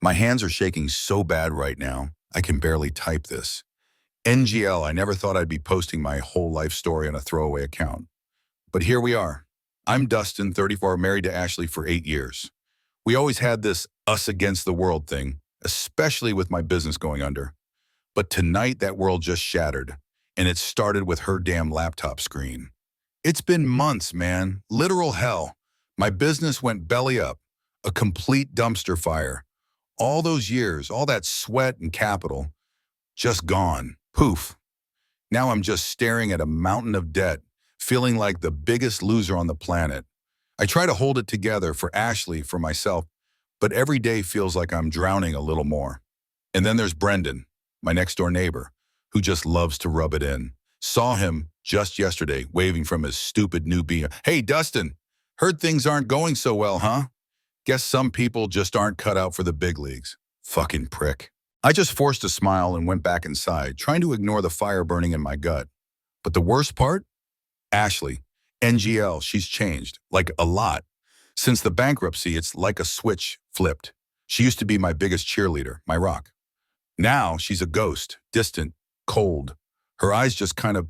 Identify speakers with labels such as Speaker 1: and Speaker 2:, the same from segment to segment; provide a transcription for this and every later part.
Speaker 1: My hands are shaking so bad right now, I can barely type this. NGL, I never thought I'd be posting my whole life story on a throwaway account. But here we are. I'm Dustin, 34, married to Ashley for 8 years. We always had this us against the world thing, especially with my business going under. But tonight that world just shattered, and it started with her damn laptop screen. It's been months, man. Literal hell. My business went belly up. A complete dumpster fire. All those years, all that sweat and capital, just gone. Poof. Now I'm just staring at a mountain of debt, feeling like the biggest loser on the planet. I try to hold it together for Ashley, for myself, but every day feels like I'm drowning a little more. And then there's Brendan, my next door neighbor, who just loves to rub it in. Saw him just yesterday, waving from his stupid new BM. Hey, Dustin, heard things aren't going so well, huh? Guess some people just aren't cut out for the big leagues. Fucking prick. I just forced a smile and went back inside, trying to ignore the fire burning in my gut. But the worst part? Ashley, NGL, she's changed, like a lot. Since the bankruptcy, it's like a switch flipped. She used to be my biggest cheerleader, my rock. Now she's a ghost, distant, cold. Her eyes just kind of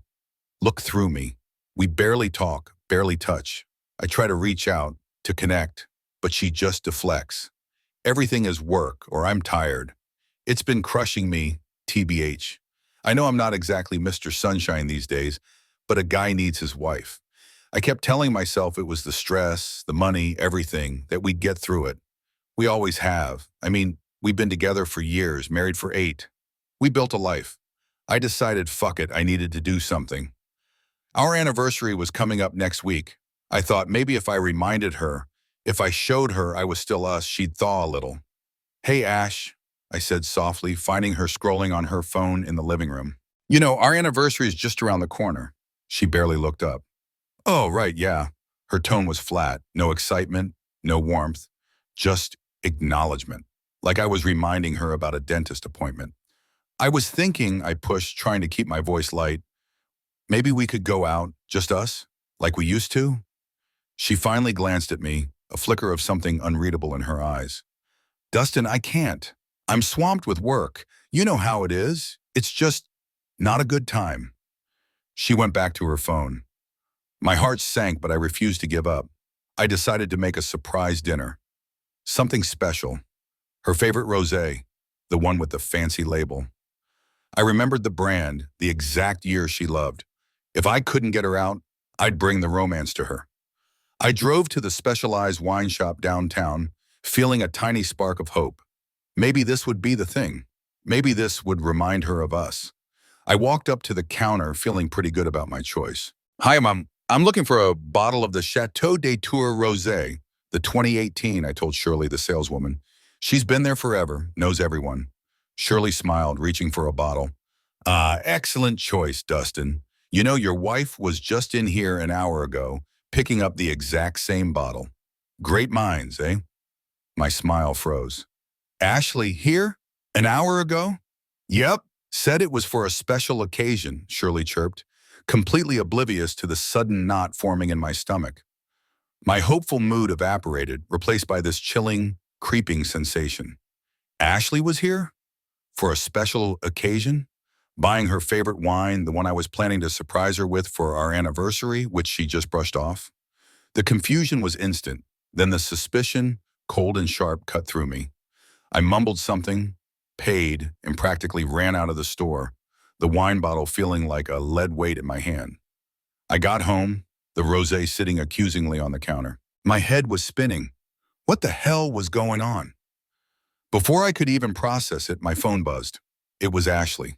Speaker 1: look through me. We barely talk, barely touch. I try to reach out, to connect, but she just deflects. Everything is work, or I'm tired. It's been crushing me, TBH. I know I'm not exactly Mr. Sunshine these days, but a guy needs his wife. I kept telling myself it was the stress, the money, everything, that we'd get through it. We always have. I mean, we've been together for years, married for 8. We built a life. I decided, fuck it, I needed to do something. Our anniversary was coming up next week. I thought maybe if I reminded her, if I showed her I was still us, she'd thaw a little. Hey, Ash, I said softly, finding her scrolling on her phone in the living room. You know, our anniversary is just around the corner. She barely looked up. Oh, right, yeah. Her tone was flat, no excitement, no warmth, just acknowledgement, like I was reminding her about a dentist appointment. I was thinking, I pushed, trying to keep my voice light. Maybe we could go out, just us, like we used to? She finally glanced at me, a flicker of something unreadable in her eyes. Dustin, I can't. I'm swamped with work. You know how it is. It's just not a good time. She went back to her phone. My heart sank, but I refused to give up. I decided to make a surprise dinner. Something special. Her favorite rosé, the one with the fancy label. I remembered the brand, the exact year she loved. If I couldn't get her out, I'd bring the romance to her. I drove to the specialized wine shop downtown, feeling a tiny spark of hope. Maybe this would be the thing. Maybe this would remind her of us. I walked up to the counter, feeling pretty good about my choice. Hi, Mom. I'm looking for a bottle of the Chateau des Tours Rosé, the 2018, I told Shirley, the saleswoman. She's been there forever, knows everyone. Shirley smiled, reaching for a bottle. Excellent choice, Dustin. You know, your wife was just in here an hour ago, picking up the exact same bottle. Great minds, eh? My smile froze. Ashley, here? An hour ago? Yep. Said it was for a special occasion, Shirley chirped, completely oblivious to the sudden knot forming in my stomach. My hopeful mood evaporated, replaced by this chilling, creeping sensation. Ashley was here? For a special occasion? Buying her favorite wine, the one I was planning to surprise her with for our anniversary, which she just brushed off? The confusion was instant. Then the suspicion, cold and sharp, cut through me. I mumbled something, paid, and practically ran out of the store, the wine bottle feeling like a lead weight in my hand. I got home, the rosé sitting accusingly on the counter. My head was spinning. What the hell was going on? Before I could even process it, my phone buzzed. It was Ashley.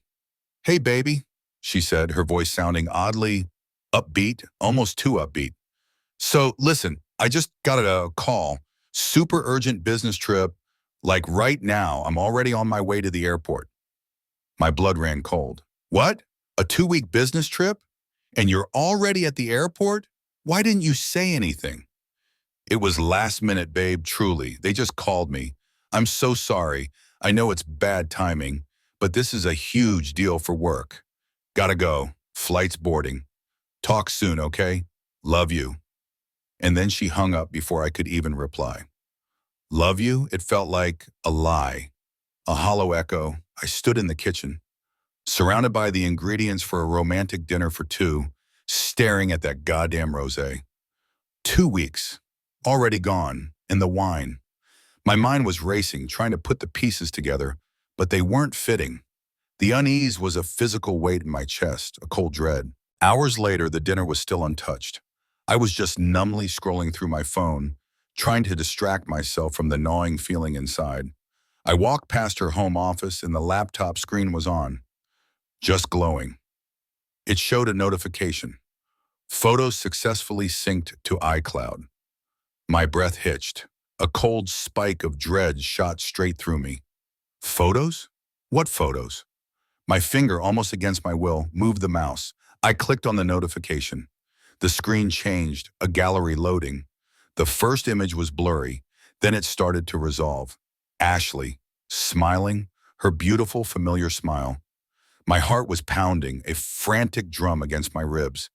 Speaker 1: Hey, baby, she said, her voice sounding oddly upbeat, almost too upbeat. So, listen, I just got a call. Super urgent business trip. Like right now, I'm already on my way to the airport. My blood ran cold. What? A 2-week business trip? And you're already at the airport? Why didn't you say anything? It was last minute, babe, truly. They just called me. I'm so sorry. I know it's bad timing, but this is a huge deal for work. Gotta go. Flight's boarding. Talk soon, okay? Love you. And then she hung up before I could even reply. Love you? It felt like a lie, a hollow echo. I stood in the kitchen, surrounded by the ingredients for a romantic dinner for two, staring at that goddamn rosé. 2 weeks, already gone, and the wine. My mind was racing, trying to put the pieces together, but they weren't fitting. The unease was a physical weight in my chest, a cold dread. Hours later, the dinner was still untouched. I was just numbly scrolling through my phone, trying to distract myself from the gnawing feeling inside. I walked past her home office and the laptop screen was on, just glowing. It showed a notification. Photos successfully synced to iCloud. My breath hitched. A cold spike of dread shot straight through me. Photos? What photos? My finger, almost against my will, moved the mouse. I clicked on the notification. The screen changed, a gallery loading. The first image was blurry, then it started to resolve. Ashley, smiling, her beautiful, familiar smile. My heart was pounding, a frantic drum against my ribs.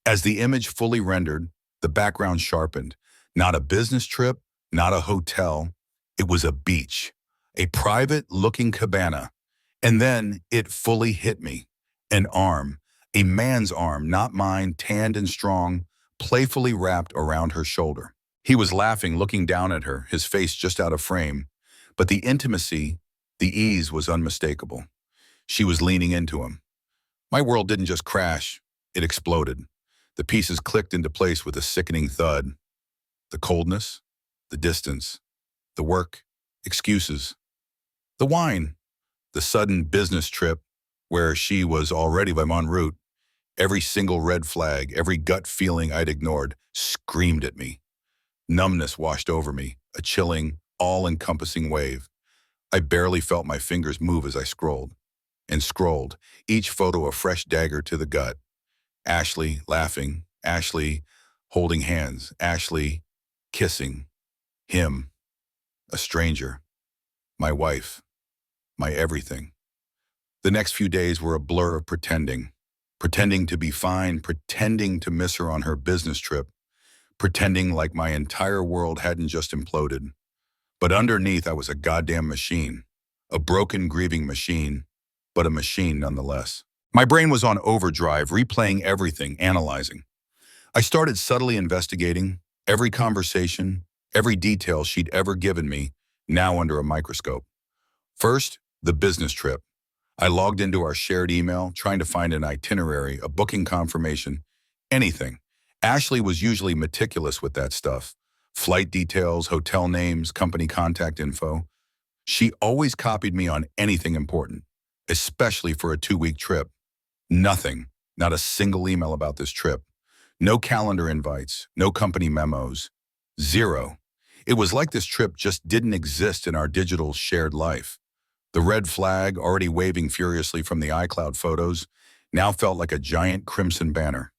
Speaker 1: As the image fully rendered, the background sharpened. Not a business trip, not a hotel. It was a beach, a private-looking cabana. And then it fully hit me. An arm, a man's arm, not mine, tanned and strong, playfully wrapped around her shoulder. He was laughing, looking down at her, his face just out of frame. But the intimacy, the ease was unmistakable. She was leaning into him. My world didn't just crash, it exploded. The pieces clicked into place with a sickening thud. The coldness, the distance, the work, excuses, the wine, the sudden business trip where she was already en route. Every single red flag, every gut feeling I'd ignored, screamed at me. Numbness washed over me, a chilling, all-encompassing wave. I barely felt my fingers move as I scrolled. And scrolled, each photo a fresh dagger to the gut. Ashley laughing, Ashley holding hands, Ashley kissing. Him, a stranger, my wife, my everything. The next few days were a blur of pretending to be fine, pretending to miss her on her business trip, pretending like my entire world hadn't just imploded. But underneath, I was a goddamn machine, a broken, grieving machine, but a machine nonetheless. My brain was on overdrive, replaying everything, analyzing. I started subtly investigating every conversation, every detail she'd ever given me, now under a microscope. First, the business trip. I logged into our shared email, trying to find an itinerary, a booking confirmation, anything. Ashley was usually meticulous with that stuff. Flight details, hotel names, company contact info. She always copied me on anything important, especially for a 2-week trip. Nothing, not a single email about this trip. No calendar invites, no company memos. Zero. It was like this trip just didn't exist in our digital shared life. The red flag, already waving furiously from the iCloud photos, now felt like a giant crimson banner.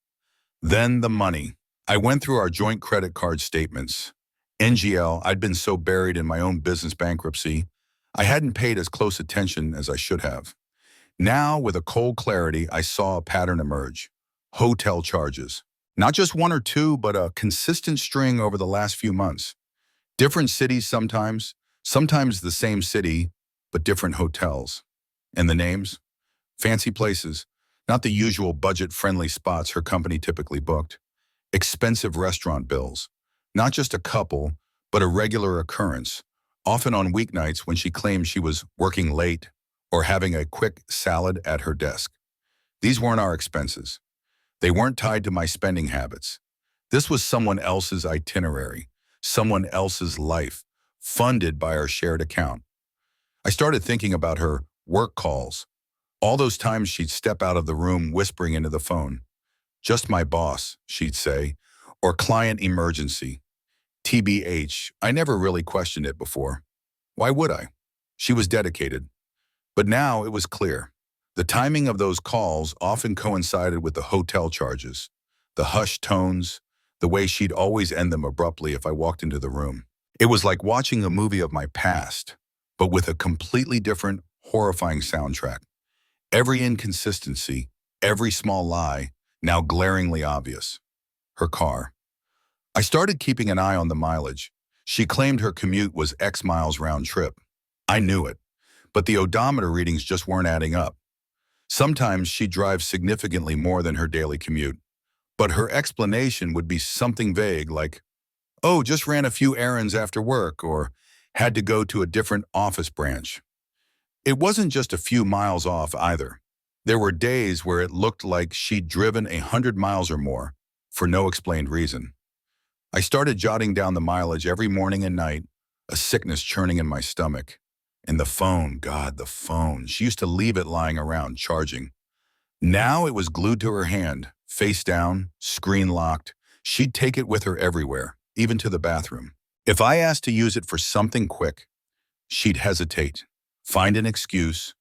Speaker 1: Then the money. I went through our joint credit card statements. NGL, I'd been so buried in my own business bankruptcy, I hadn't paid as close attention as I should have. Now, with a cold clarity, I saw a pattern emerge. Hotel charges. Not just one or two, but a consistent string over the last few months. Different cities sometimes the same city, but different hotels. And the names? Fancy places, not the usual budget-friendly spots her company typically booked. Expensive restaurant bills, not just a couple, but a regular occurrence, often on weeknights when she claimed she was working late or having a quick salad at her desk. These weren't our expenses. They weren't tied to my spending habits. This was someone else's itinerary, someone else's life, funded by our shared account. I started thinking about her work calls, all those times she'd step out of the room whispering into the phone. Just my boss, she'd say, or client emergency. TBH, I never really questioned it before. Why would I? She was dedicated. But now it was clear. The timing of those calls often coincided with the hotel charges, the hushed tones, the way she'd always end them abruptly if I walked into the room. It was like watching a movie of my past, but with a completely different, horrifying soundtrack. Every inconsistency, every small lie, now glaringly obvious. Her car. I started keeping an eye on the mileage. She claimed her commute was X miles round trip. I knew it, but the odometer readings just weren't adding up. Sometimes she'd drive significantly more than her daily commute, but her explanation would be something vague like, oh, just ran a few errands after work, or had to go to a different office branch. It wasn't just a few miles off either. There were days where it looked like she'd driven 100 miles or more for no explained reason. I started jotting down the mileage every morning and night, a sickness churning in my stomach. And the phone, God, the phone. She used to leave it lying around, charging. Now it was glued to her hand, face down, screen locked. She'd take it with her everywhere, even to the bathroom. If I asked to use it for something quick, she'd hesitate, find an excuse,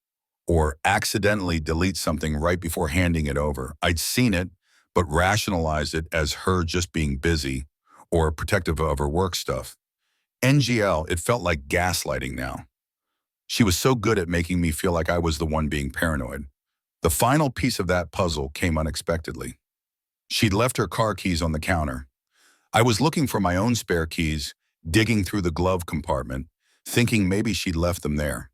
Speaker 1: or accidentally delete something right before handing it over. I'd seen it, but rationalized it as her just being busy or protective of her work stuff. NGL, it felt like gaslighting now. She was so good at making me feel like I was the one being paranoid. The final piece of that puzzle came unexpectedly. She'd left her car keys on the counter. I was looking for my own spare keys, digging through the glove compartment, thinking maybe she'd left them there.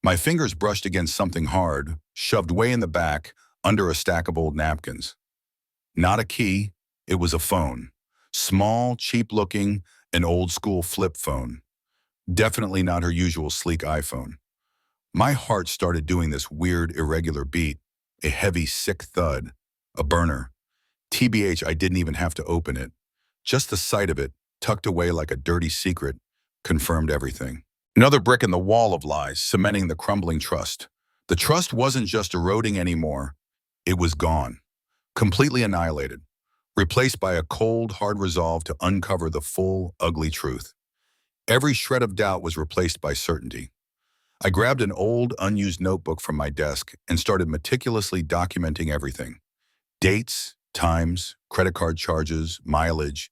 Speaker 1: My fingers brushed against something hard, shoved way in the back, under a stack of old napkins. Not a key, it was a phone. Small, cheap-looking, an old-school flip phone. Definitely not her usual sleek iPhone. My heart started doing this weird, irregular beat, a heavy, sick thud, a burner. TBH, I didn't even have to open it. Just the sight of it, tucked away like a dirty secret, confirmed everything. Another brick in the wall of lies, cementing the crumbling trust. The trust wasn't just eroding anymore, it was gone, completely annihilated, replaced by a cold, hard resolve to uncover the full, ugly truth. Every shred of doubt was replaced by certainty. I grabbed an old, unused notebook from my desk and started meticulously documenting everything. Dates, times, credit card charges, mileage,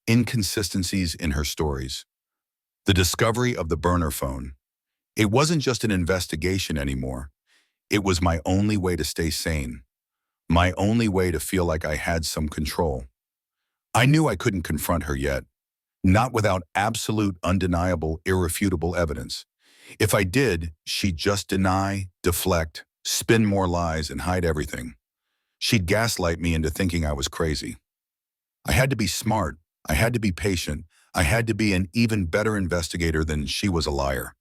Speaker 1: inconsistencies in her stories. The discovery of the burner phone. It wasn't just an investigation anymore. It was my only way to stay sane. My only way to feel like I had some control. I knew I couldn't confront her yet, not without absolute, undeniable, irrefutable evidence. If I did, she'd just deny, deflect, spin more lies, and hide everything. She'd gaslight me into thinking I was crazy. I had to be smart. I had to be patient. I had to be an even better investigator than she was a liar.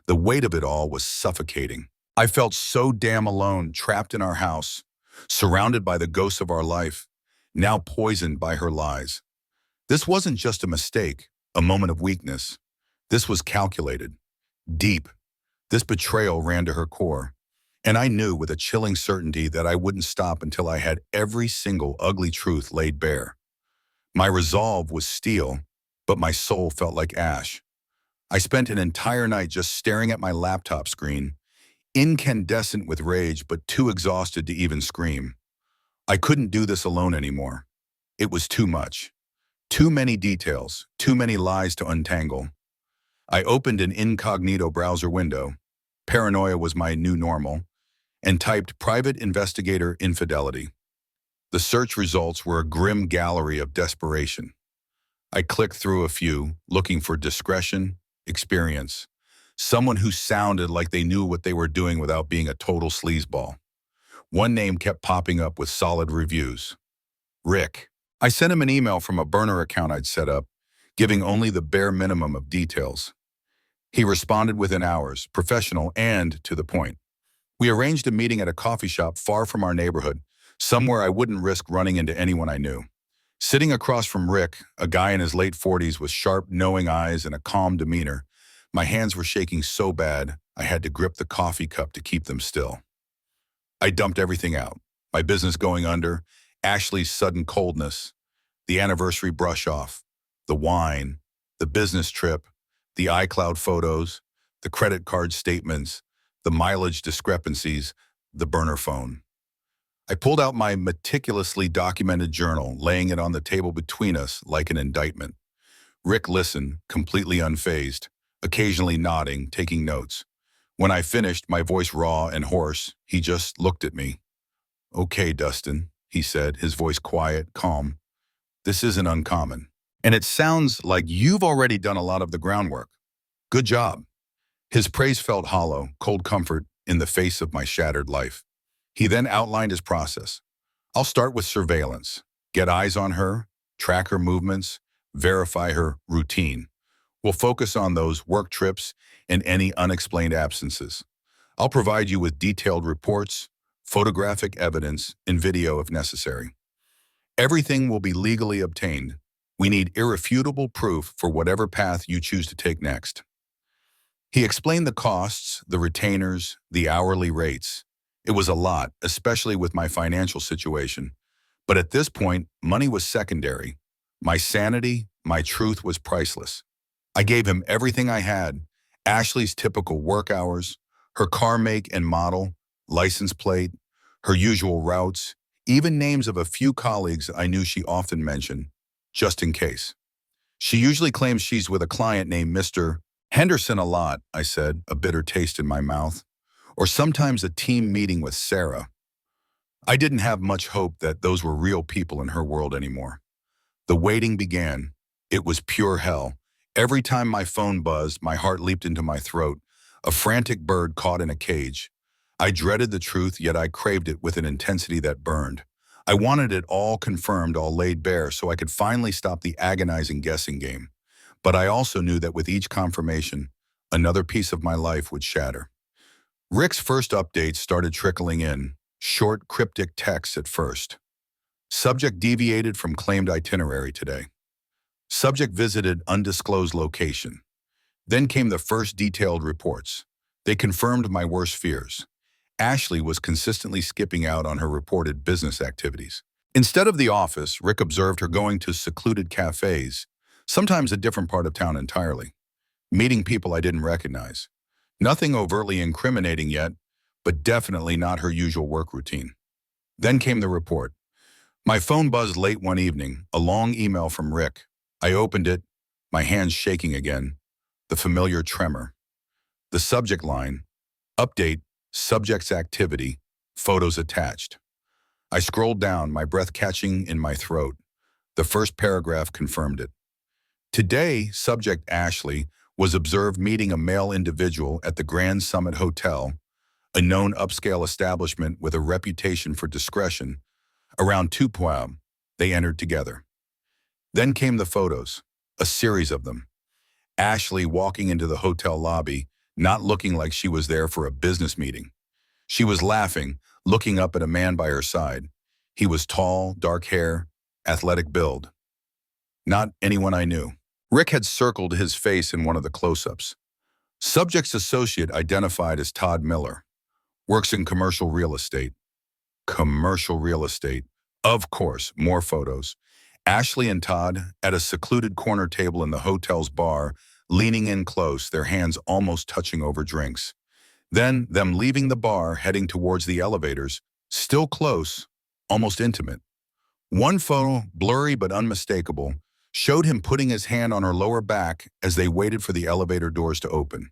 Speaker 1: The weight of it all was suffocating. I felt so damn alone, trapped in our house, surrounded by the ghosts of our life, now poisoned by her lies. This wasn't just a mistake, a moment of weakness. This was calculated, deep. This betrayal ran to her core. And I knew with a chilling certainty that I wouldn't stop until I had every single ugly truth laid bare. My resolve was steel, but my soul felt like ash. I spent an entire night just staring at my laptop screen, incandescent with rage but too exhausted to even scream. I couldn't do this alone anymore. It was too much. Too many details, too many lies to untangle. I opened an incognito browser window, paranoia was my new normal, and typed Private Investigator Infidelity. The search results were a grim gallery of desperation. I clicked through a few, looking for discretion, experience, someone who sounded like they knew what they were doing without being a total sleazeball. One name kept popping up with solid reviews. Rick. I sent him an email from a burner account I'd set up, giving only the bare minimum of details. He responded within hours, professional and to the point. We arranged a meeting at a coffee shop far from our neighborhood, somewhere I wouldn't risk running into anyone I knew. Sitting across from Rick, a guy in his late 40s with sharp, knowing eyes and a calm demeanor, my hands were shaking so bad I had to grip the coffee cup to keep them still. I dumped everything out, my business going under, Ashley's sudden coldness, the anniversary brush-off, the wine, the business trip, the iCloud photos, the credit card statements, the mileage discrepancies, the burner phone. I pulled out my meticulously documented journal, laying it on the table between us like an indictment. Rick listened, completely unfazed, occasionally nodding, taking notes. When I finished, my voice raw and hoarse, he just looked at me. "Okay, Dustin," he said, his voice quiet, calm. "This isn't uncommon. And it sounds like you've already done a lot of the groundwork. Good job. His praise felt hollow, cold comfort in the face of my shattered life. He then outlined his process. I'll start with surveillance. Get eyes on her, track her movements, verify her routine. We'll focus on those work trips and any unexplained absences. I'll provide you with detailed reports, photographic evidence, and video if necessary. Everything will be legally obtained. We need irrefutable proof for whatever path you choose to take next. He explained the costs, the retainers, the hourly rates. It was a lot, especially with my financial situation. But at this point, money was secondary. My sanity, my truth was priceless. I gave him everything I had, Ashley's typical work hours, her car make and model, license plate, her usual routes, even names of a few colleagues I knew she often mentioned, just in case. She usually claims she's with a client named Mr. Henderson a lot, I said, a bitter taste in my mouth, or sometimes a team meeting with Sarah. I didn't have much hope that those were real people in her world anymore. The waiting began. It was pure hell. Every time my phone buzzed, my heart leaped into my throat, a frantic bird caught in a cage. I dreaded the truth, yet I craved it with an intensity that burned. I wanted it all confirmed, all laid bare, so I could finally stop the agonizing guessing game. But I also knew that with each confirmation, another piece of my life would shatter. Rick's first updates started trickling in, short, cryptic texts at first. Subject deviated from claimed itinerary today. Subject visited undisclosed location. Then came the first detailed reports. They confirmed my worst fears. Ashley was consistently skipping out on her reported business activities. Instead of the office, Rick observed her going to secluded cafes, sometimes a different part of town entirely, meeting people I didn't recognize. Nothing overtly incriminating yet, but definitely not her usual work routine. Then came the report. My phone buzzed late one evening, a long email from Rick. I opened it, my hands shaking again, the familiar tremor. The subject line, update, subject's activity, photos attached. I scrolled down, my breath catching in my throat. The first paragraph confirmed it. Today, subject Ashley was observed meeting a male individual at the Grand Summit Hotel, a known upscale establishment with a reputation for discretion. Around 2 p.m., they entered together. Then came the photos, a series of them. Ashley walking into the hotel lobby, not looking like she was there for a business meeting. She was laughing, looking up at a man by her side. He was tall, dark hair, athletic build. Not anyone I knew. Rick had circled his face in one of the close-ups. Subject's associate identified as Todd Miller. Works in commercial real estate. Commercial real estate. Of course, more photos. Ashley and Todd at a secluded corner table in the hotel's bar, leaning in close, their hands almost touching over drinks. Then, them leaving the bar, heading towards the elevators, still close, almost intimate. One photo, blurry but unmistakable, showed him putting his hand on her lower back as they waited for the elevator doors to open.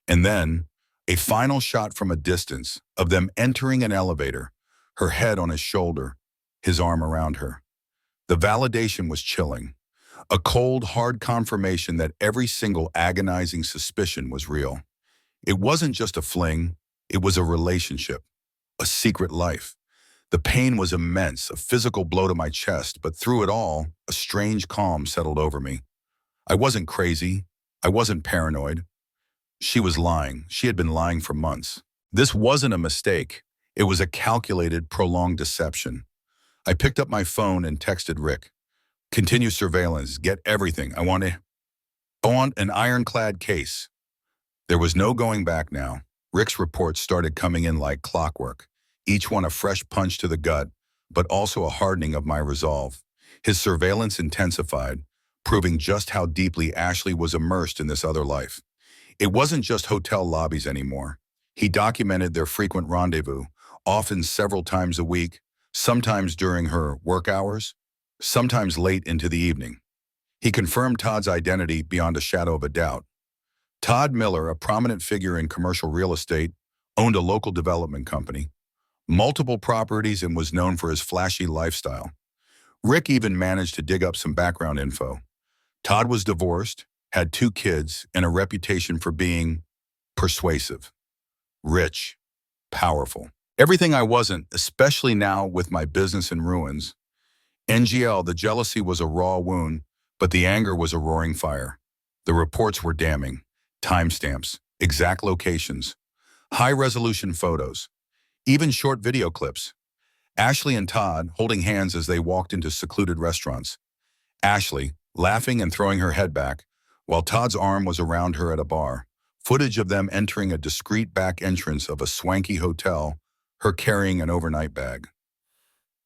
Speaker 1: And then, a final shot from a distance of them entering an elevator, her head on his shoulder, his arm around her. The validation was chilling. A cold, hard confirmation that every single agonizing suspicion was real. It wasn't just a fling, it was a relationship, a secret life. The pain was immense, a physical blow to my chest, but through it all, a strange calm settled over me. I wasn't crazy. I wasn't paranoid. She was lying. She had been lying for months. This wasn't a mistake. It was a calculated, prolonged deception. I picked up my phone and texted Rick. Continue surveillance. Get everything. I want an ironclad case. There was no going back now. Rick's reports started coming in like clockwork, each one a fresh punch to the gut, but also a hardening of my resolve. His surveillance intensified, proving just how deeply Ashley was immersed in this other life. It wasn't just hotel lobbies anymore. He documented their frequent rendezvous, often several times a week, sometimes during her work hours, sometimes late into the evening. He confirmed Todd's identity beyond a shadow of a doubt. Todd Miller, a prominent figure in commercial real estate, owned a local development company, multiple properties, and was known for his flashy lifestyle. Rick even managed to dig up some background info. Todd was divorced, had 2 kids, and a reputation for being persuasive, rich, powerful. Everything I wasn't, especially now with my business in ruins. NGL, the jealousy was a raw wound, but the anger was a roaring fire. The reports were damning. Timestamps, exact locations, high-resolution photos, even short video clips. Ashley and Todd holding hands as they walked into secluded restaurants. Ashley, laughing and throwing her head back, while Todd's arm was around her at a bar. Footage of them entering a discreet back entrance of a swanky hotel, her carrying an overnight bag.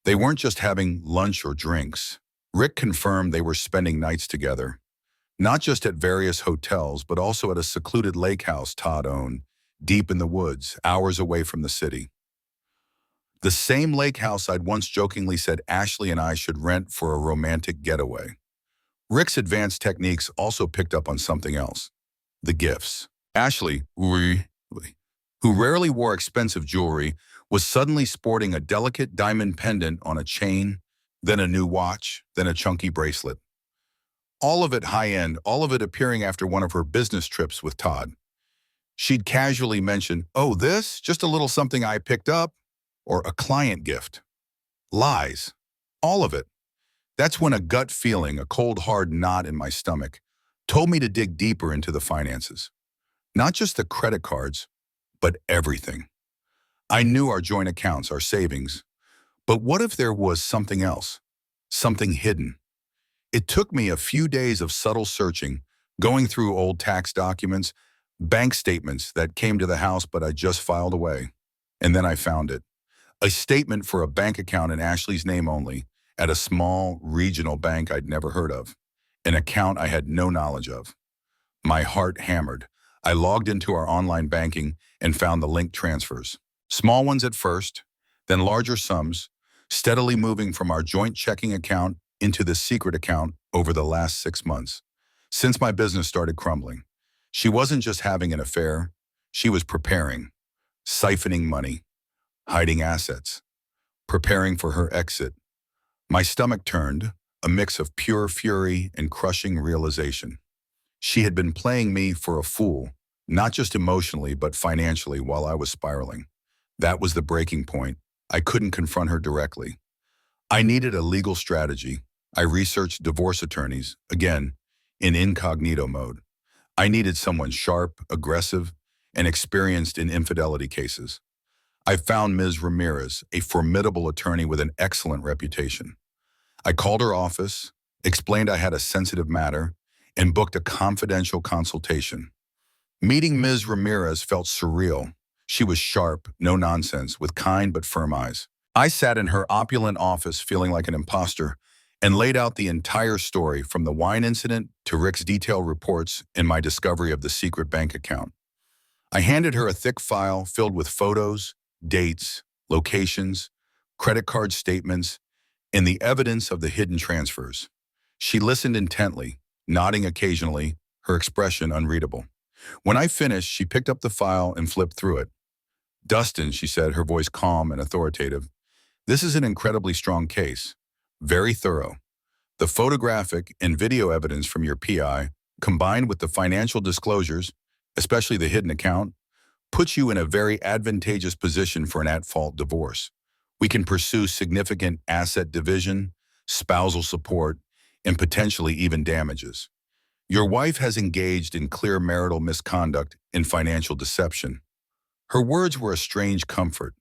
Speaker 1: They weren't just having lunch or drinks. Rick confirmed they were spending nights together, not just at various hotels, but also at a secluded lake house Todd owned, deep in the woods, hours away from the city. The same lake house I'd once jokingly said Ashley and I should rent for a romantic getaway. Rick's advanced techniques also picked up on something else: the gifts. Ashley, who rarely wore expensive jewelry, was suddenly sporting a delicate diamond pendant on a chain, then a new watch, then a chunky bracelet. All of it high-end, all of it appearing after one of her business trips with Todd. She'd casually mention, "Oh, this? Just a little something I picked up," or "a client gift." Lies. All of it. That's when a gut feeling, a cold, hard knot in my stomach, told me to dig deeper into the finances. Not just the credit cards, but everything. I knew our joint accounts, our savings. But what if there was something else? Something hidden? It took me a few days of subtle searching, going through old tax documents, bank statements that came to the house but I just filed away. And then I found it. A statement for a bank account in Ashley's name only, at a small, regional bank I'd never heard of. An account I had no knowledge of. My heart hammered. I logged into our online banking and found the linked transfers. Small ones at first, then larger sums, steadily moving from our joint checking account into the secret account over the last 6 months, since my business started crumbling. She wasn't just having an affair, she was preparing, siphoning money, hiding assets, preparing for her exit. My stomach turned, a mix of pure fury and crushing realization. She had been playing me for a fool, not just emotionally but financially while I was spiraling. That was the breaking point. I couldn't confront her directly. I needed a legal strategy. I researched divorce attorneys, again, in incognito mode. I needed someone sharp, aggressive, and experienced in infidelity cases. I found Ms. Ramirez, a formidable attorney with an excellent reputation. I called her office, explained I had a sensitive matter, and booked a confidential consultation. Meeting Ms. Ramirez felt surreal. She was sharp, no nonsense, with kind but firm eyes. I sat in her opulent office feeling like an imposter and laid out the entire story from the wine incident to Rick's detailed reports and my discovery of the secret bank account. I handed her a thick file filled with photos, dates, locations, credit card statements, and the evidence of the hidden transfers. She listened intently, nodding occasionally, her expression unreadable. When I finished, she picked up the file and flipped through it. "Dustin," she said, her voice calm and authoritative, "this is an incredibly strong case, very thorough. The photographic and video evidence from your PI, combined with the financial disclosures, especially the hidden account, puts you in a very advantageous position for an at-fault divorce. We can pursue significant asset division, spousal support, and potentially even damages. Your wife has engaged in clear marital misconduct and financial deception." Her words were a strange comfort,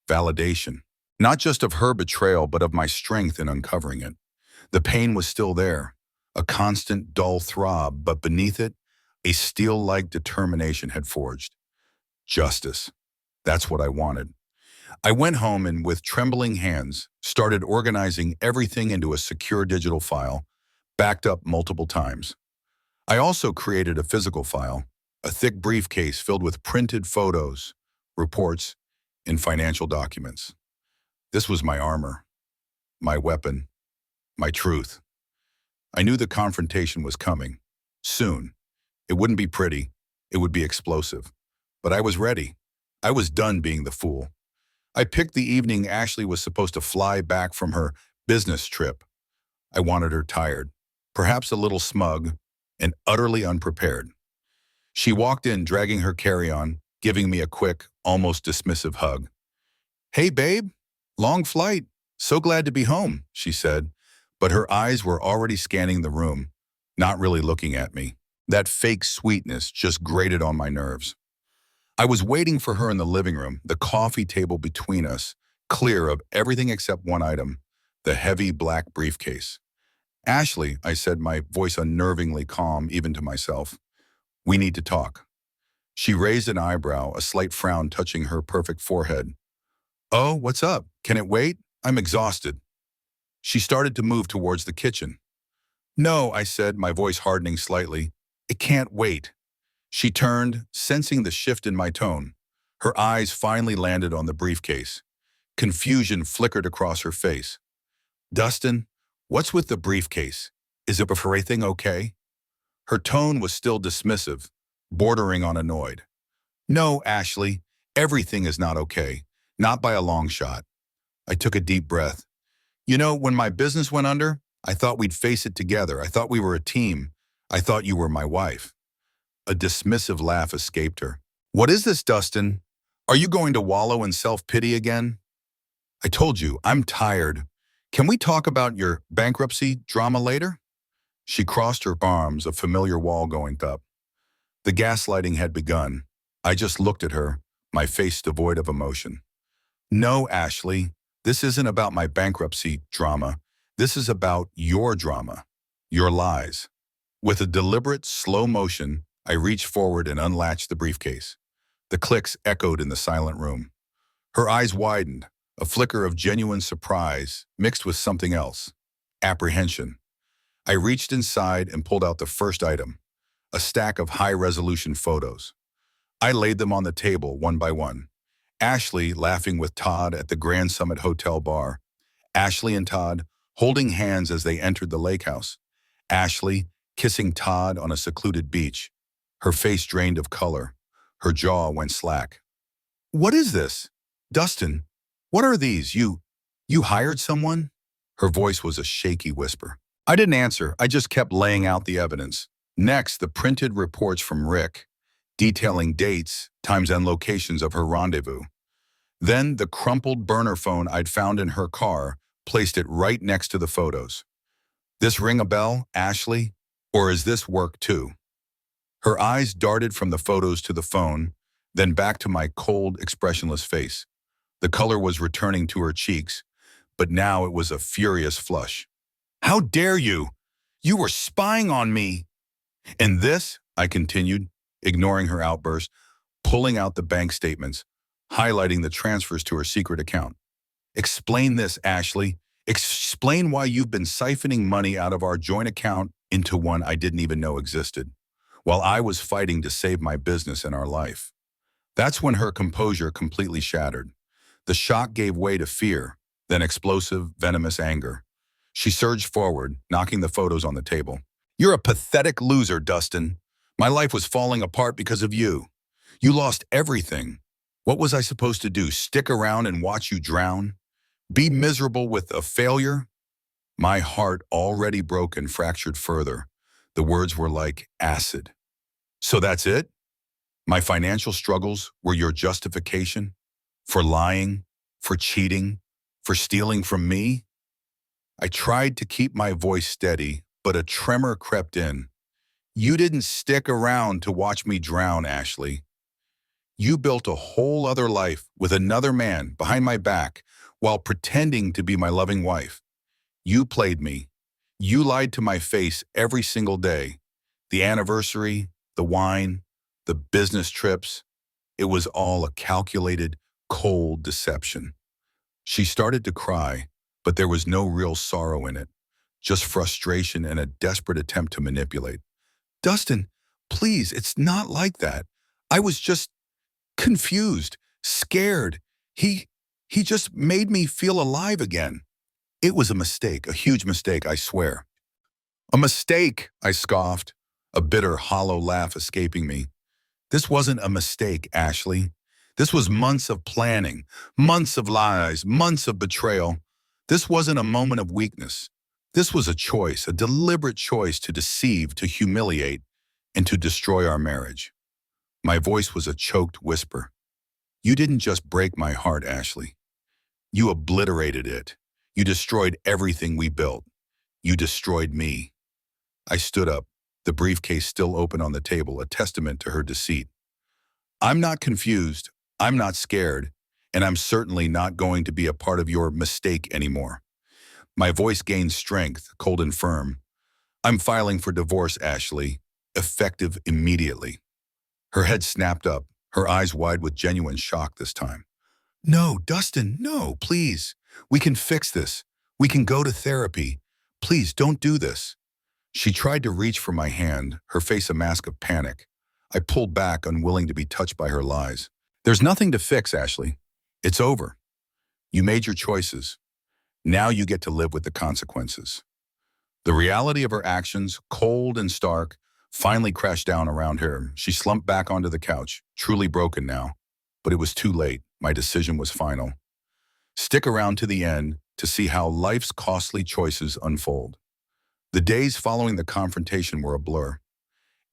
Speaker 1: validation, not just of her betrayal, but of my strength in uncovering it. The pain was still there, a constant, dull throb, but beneath it, a steel-like determination had forged. Justice. That's what I wanted. I went home and, with trembling hands, started organizing everything into a secure digital file, backed up multiple times. I also created a physical file, a thick briefcase filled with printed photos, reports, and financial documents. This was my armor, my weapon, my truth. I knew the confrontation was coming. Soon. It wouldn't be pretty. It would be explosive. But I was ready. I was done being the fool. I picked the evening Ashley was supposed to fly back from her business trip. I wanted her tired, perhaps a little smug, and utterly unprepared. She walked in, dragging her carry-on, giving me a quick, almost dismissive hug. "Hey, babe, long flight. So glad to be home," she said, but her eyes were already scanning the room, not really looking at me. That fake sweetness just grated on my nerves. I was waiting for her in the living room, the coffee table between us, clear of everything except one item, the heavy black briefcase. "Ashley," I said, my voice unnervingly calm even to myself, "we need to talk." She raised an eyebrow, a slight frown touching her perfect forehead. "Oh, what's up? Can it wait? I'm exhausted." She started to move towards the kitchen. "No," I said, my voice hardening slightly. "It can't wait." She turned, sensing the shift in my tone. Her eyes finally landed on the briefcase. Confusion flickered across her face. "Dustin, what's with the briefcase? Is everything okay?" Her tone was still dismissive, bordering on annoyed. "No, Ashley, everything is not okay. Not by a long shot." I took a deep breath. "You know, when my business went under, I thought we'd face it together. I thought we were a team. I thought you were my wife." A dismissive laugh escaped her. "What is this, Dustin? Are you going to wallow in self-pity again?" "I told you, I'm tired. Can we talk about your bankruptcy drama later?" She crossed her arms, a familiar wall going up. The gaslighting had begun. I just looked at her, my face devoid of emotion. "No, Ashley, this isn't about my bankruptcy drama. This is about your drama, your lies." With a deliberate, slow motion, I reached forward and unlatched the briefcase. The clicks echoed in the silent room. Her eyes widened, a flicker of genuine surprise mixed with something else, apprehension. I reached inside and pulled out the first item, a stack of high-resolution photos. I laid them on the table one by one. Ashley laughing with Todd at the Grand Summit Hotel bar. Ashley and Todd holding hands as they entered the lake house. Ashley kissing Todd on a secluded beach. Her face drained of color. Her jaw went slack. "What is this? Dustin, what are these? You hired someone?" Her voice was a shaky whisper. I didn't answer. I just kept laying out the evidence. Next, the printed reports from Rick, detailing dates, times, and locations of her rendezvous. Then the crumpled burner phone I'd found in her car, placed it right next to the photos. "This ring a bell, Ashley? Or is this work too?" Her eyes darted from the photos to the phone, then back to my cold, expressionless face. The color was returning to her cheeks, but now it was a furious flush. "How dare you? You were spying on me!" "And this," I continued, ignoring her outburst, pulling out the bank statements, highlighting the transfers to her secret account. "Explain this, Ashley. Explain why you've been siphoning money out of our joint account into one I didn't even know existed, while I was fighting to save my business and our life." That's when her composure completely shattered. The shock gave way to fear, then explosive, venomous anger. She surged forward, knocking the photos on the table. "You're a pathetic loser, Dustin. My life was falling apart because of you. You lost everything. What was I supposed to do, stick around and watch you drown? Be miserable with a failure?" My heart, already broken, fractured further. The words were like acid. "So that's it? My financial struggles were your justification? For lying? For cheating? For stealing from me?" I tried to keep my voice steady, but a tremor crept in. "You didn't stick around to watch me drown, Ashley. You built a whole other life with another man behind my back while pretending to be my loving wife. You played me. You lied to my face every single day. The anniversary, the wine, the business trips. It was all a calculated, cold deception." She started to cry, but there was no real sorrow in it, just frustration and a desperate attempt to manipulate. "Dustin, please, it's not like that. I was just confused, scared. He just made me feel alive again." "It was a mistake, a huge mistake, I swear." "A mistake," I scoffed, a bitter, hollow laugh escaping me. "This wasn't a mistake, Ashley. This was months of planning, months of lies, months of betrayal. This wasn't a moment of weakness. This was a choice, a deliberate choice to deceive, to humiliate, and to destroy our marriage. My voice was a choked whisper. You didn't just break my heart, Ashley. You obliterated it. You destroyed everything we built. You destroyed me. I stood up, the briefcase still open on the table, a testament to her deceit. I'm not confused, I'm not scared, and I'm certainly not going to be a part of your mistake anymore. My voice gained strength, cold and firm. I'm filing for divorce, Ashley, effective immediately. Her head snapped up, her eyes wide with genuine shock this time. No, Dustin, no, please. We can fix this. We can go to therapy. Please don't do this. She tried to reach for my hand, her face a mask of panic. I pulled back, unwilling to be touched by her lies. There's nothing to fix, Ashley. It's over. You made your choices. Now you get to live with the consequences. The reality of her actions, cold and stark, finally crashed down around her. She slumped back onto the couch, truly broken now. But it was too late. My decision was final. Stick around to the end to see how life's costly choices unfold. The days following the confrontation were a blur.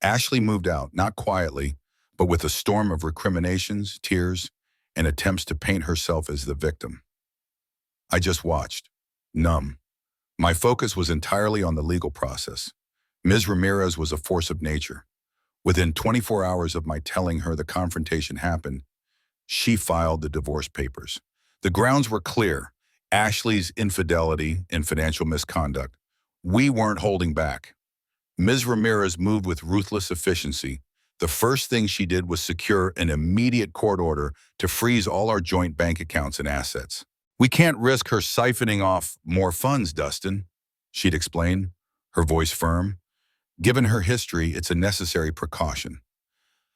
Speaker 1: Ashley moved out, not quietly, but with a storm of recriminations, tears, and attempts to paint herself as the victim. I just watched, numb. My focus was entirely on the legal process. Ms. Ramirez was a force of nature. Within 24 hours of my telling her the confrontation happened, she filed the divorce papers. The grounds were clear. Ashley's infidelity and financial misconduct. We weren't holding back. Ms. Ramirez moved with ruthless efficiency. The first thing she did was secure an immediate court order to freeze all our joint bank accounts and assets. We can't risk her siphoning off more funds, Dustin, she'd explain, her voice firm. Given her history, it's a necessary precaution.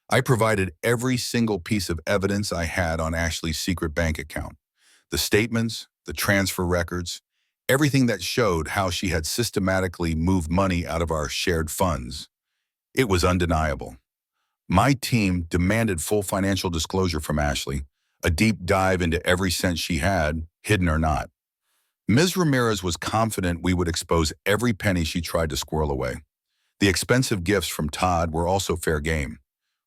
Speaker 1: I provided every single piece of evidence I had on Ashley's secret bank account. The statements, the transfer records, everything that showed how she had systematically moved money out of our shared funds. It was undeniable. My team demanded full financial disclosure from Ashley, a deep dive into every cent she had, hidden or not. Ms. Ramirez was confident we would expose every penny she tried to squirrel away. The expensive gifts from Todd were also fair game.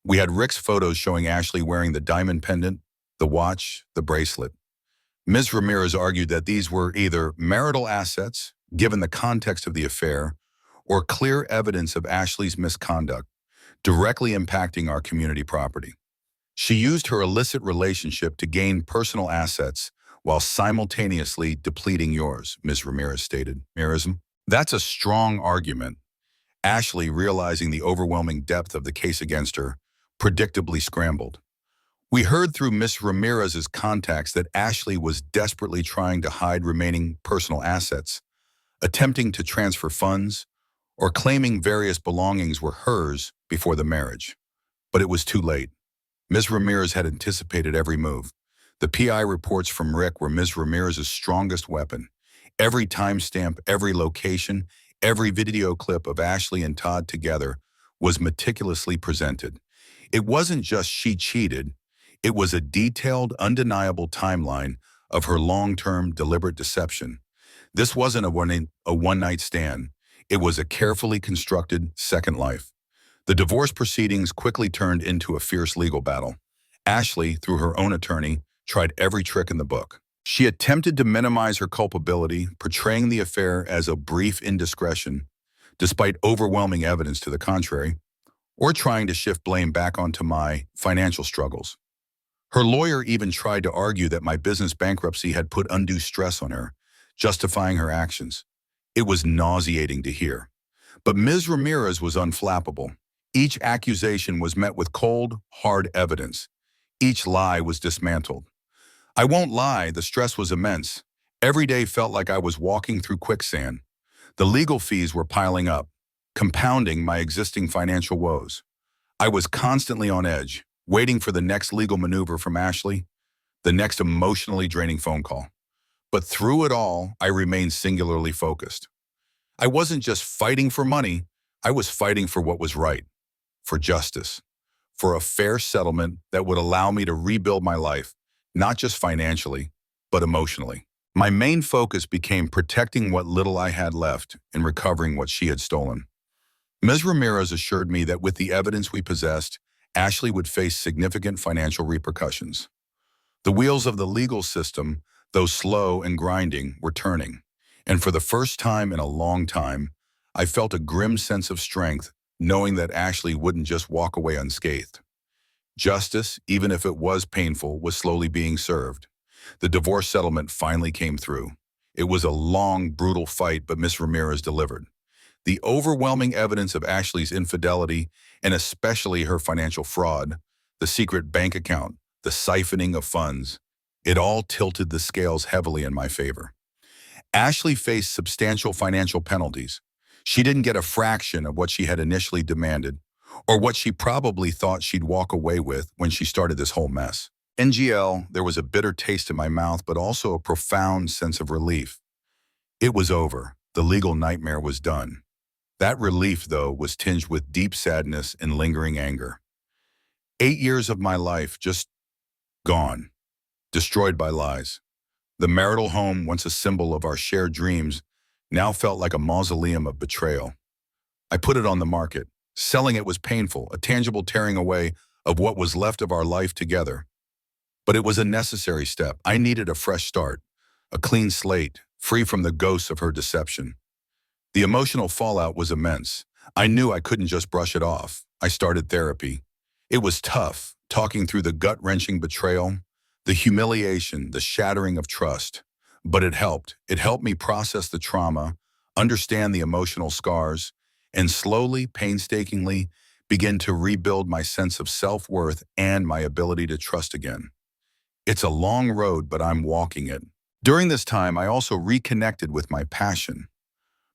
Speaker 1: We had Rick's photos showing Ashley wearing the diamond pendant, the watch, the bracelet. Ms. Ramirez argued that these were either marital assets, given the context of the affair, or clear evidence of Ashley's misconduct, directly impacting our community property. She used her illicit relationship to gain personal assets while simultaneously depleting yours, Ms. Ramirez stated. That's a strong argument. Ashley, realizing the overwhelming depth of the case against her, predictably scrambled. We heard through Ms. Ramirez's contacts that Ashley was desperately trying to hide remaining personal assets, attempting to transfer funds, or claiming various belongings were hers before the marriage. But it was too late. Ms. Ramirez had anticipated every move. The PI reports from Rick were Ms. Ramirez's strongest weapon. Every timestamp, every location, every video clip of Ashley and Todd together was meticulously presented. It wasn't just she cheated, it was a detailed, undeniable timeline of her long-term, deliberate deception. This wasn't a one-night stand. It was a carefully constructed second life. The divorce proceedings quickly turned into a fierce legal battle. Ashley, through her own attorney, tried every trick in the book. She attempted to minimize her culpability, portraying the affair as a brief indiscretion, despite overwhelming evidence to the contrary, or trying to shift blame back onto my financial struggles. Her lawyer even tried to argue that my business bankruptcy had put undue stress on her, justifying her actions. It was nauseating to hear. But Ms. Ramirez was unflappable. Each accusation was met with cold, hard evidence. Each lie was dismantled. I won't lie, the stress was immense. Every day felt like I was walking through quicksand. The legal fees were piling up, compounding my existing financial woes. I was constantly on edge, waiting for the next legal maneuver from Ashley, the next emotionally draining phone call. But through it all, I remained singularly focused. I wasn't just fighting for money, I was fighting for what was right, for justice, for a fair settlement that would allow me to rebuild my life, not just financially, but emotionally. My main focus became protecting what little I had left and recovering what she had stolen. Ms. Ramirez assured me that with the evidence we possessed, Ashley would face significant financial repercussions. The wheels of the legal system, though slow and grinding, were turning. And for the first time in a long time, I felt a grim sense of strength, knowing that Ashley wouldn't just walk away unscathed. Justice, even if it was painful, was slowly being served. The divorce settlement finally came through. It was a long, brutal fight, but Miss Ramirez delivered. The overwhelming evidence of Ashley's infidelity, and especially her financial fraud, the secret bank account, the siphoning of funds, it all tilted the scales heavily in my favor. Ashley faced substantial financial penalties. She didn't get a fraction of what she had initially demanded, or what she probably thought she'd walk away with when she started this whole mess. NGL, there was a bitter taste in my mouth, but also a profound sense of relief. It was over. The legal nightmare was done. That relief, though, was tinged with deep sadness and lingering anger. 8 years of my life just gone, destroyed by lies. The marital home, once a symbol of our shared dreams, now felt like a mausoleum of betrayal. I put it on the market. Selling it was painful, a tangible tearing away of what was left of our life together. But it was a necessary step. I needed a fresh start, a clean slate, free from the ghosts of her deception. The emotional fallout was immense. I knew I couldn't just brush it off. I started therapy. It was tough, talking through the gut-wrenching betrayal, the humiliation, the shattering of trust. But it helped. It helped me process the trauma, understand the emotional scars, and slowly, painstakingly, begin to rebuild my sense of self-worth and my ability to trust again. It's a long road, but I'm walking it. During this time, I also reconnected with my passion.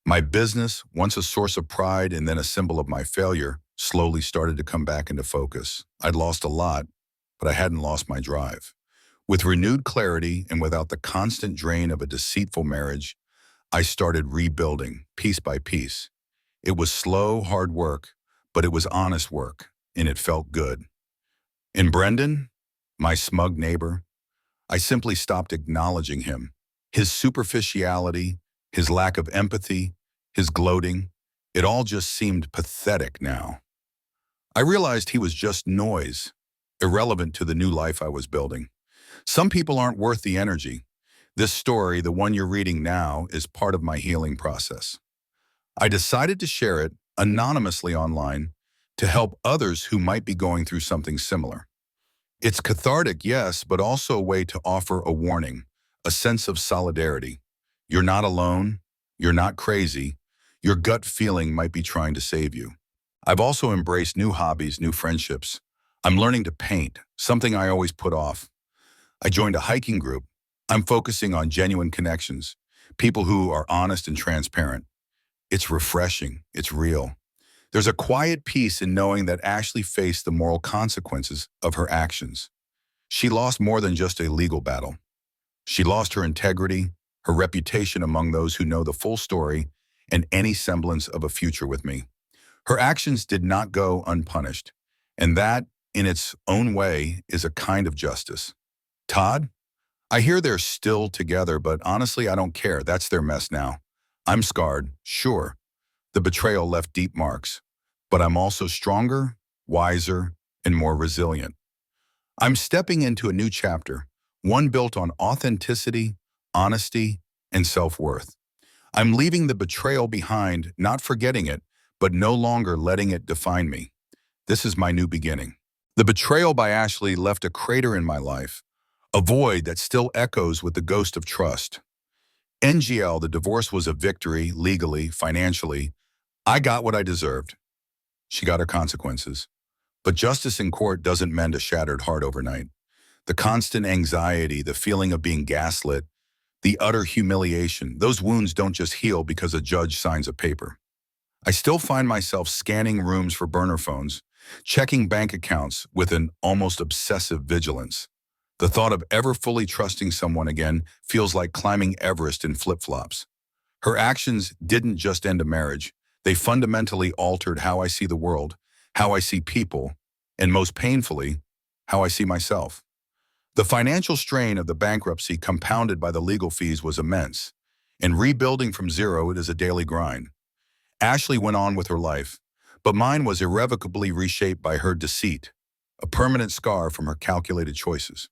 Speaker 1: My business, once a source of pride and then a symbol of my failure, slowly started to come back into focus. I'd lost a lot, but I hadn't lost my drive. With renewed clarity and without the constant drain of a deceitful marriage, I started rebuilding, piece by piece. It was slow, hard work, but it was honest work, and it felt good. In Brendan, my smug neighbor, I simply stopped acknowledging him. His superficiality, his lack of empathy, his gloating, it all just seemed pathetic now. I realized he was just noise, irrelevant to the new life I was building. Some people aren't worth the energy. This story, the one you're reading now, is part of my healing process. I decided to share it anonymously online to help others who might be going through something similar. It's cathartic, yes, but also a way to offer a warning, a sense of solidarity. You're not alone. You're not crazy. Your gut feeling might be trying to save you. I've also embraced new hobbies, new friendships. I'm learning to paint, something I always put off. I joined a hiking group. I'm focusing on genuine connections, people who are honest and transparent. It's refreshing. It's real. There's a quiet peace in knowing that Ashley faced the moral consequences of her actions. She lost more than just a legal battle. She lost her integrity, her reputation among those who know the full story, and any semblance of a future with me. Her actions did not go unpunished, and that, in its own way, is a kind of justice. Todd? I hear they're still together, but honestly, I don't care. That's their mess now. I'm scarred, sure. The betrayal left deep marks, but I'm also stronger, wiser, and more resilient. I'm stepping into a new chapter, one built on authenticity, honesty, and self-worth. I'm leaving the betrayal behind, not forgetting it, but no longer letting it define me. This is my new beginning. The betrayal by Ashley left a crater in my life, a void that still echoes with the ghost of trust. NGL, the divorce was a victory, legally, financially. I got what I deserved. She got her consequences. But justice in court doesn't mend a shattered heart overnight. The constant anxiety, the feeling of being gaslit, the utter humiliation, those wounds don't just heal because a judge signs a paper. I still find myself scanning rooms for burner phones, checking bank accounts with an almost obsessive vigilance. The thought of ever fully trusting someone again feels like climbing Everest in flip-flops. Her actions didn't just end a marriage. They fundamentally altered how I see the world, how I see people, and most painfully, how I see myself. The financial strain of the bankruptcy compounded by the legal fees was immense, and rebuilding from zero it is a daily grind. Ashley went on with her life, but mine was irrevocably reshaped by her deceit, a permanent scar from her calculated choices.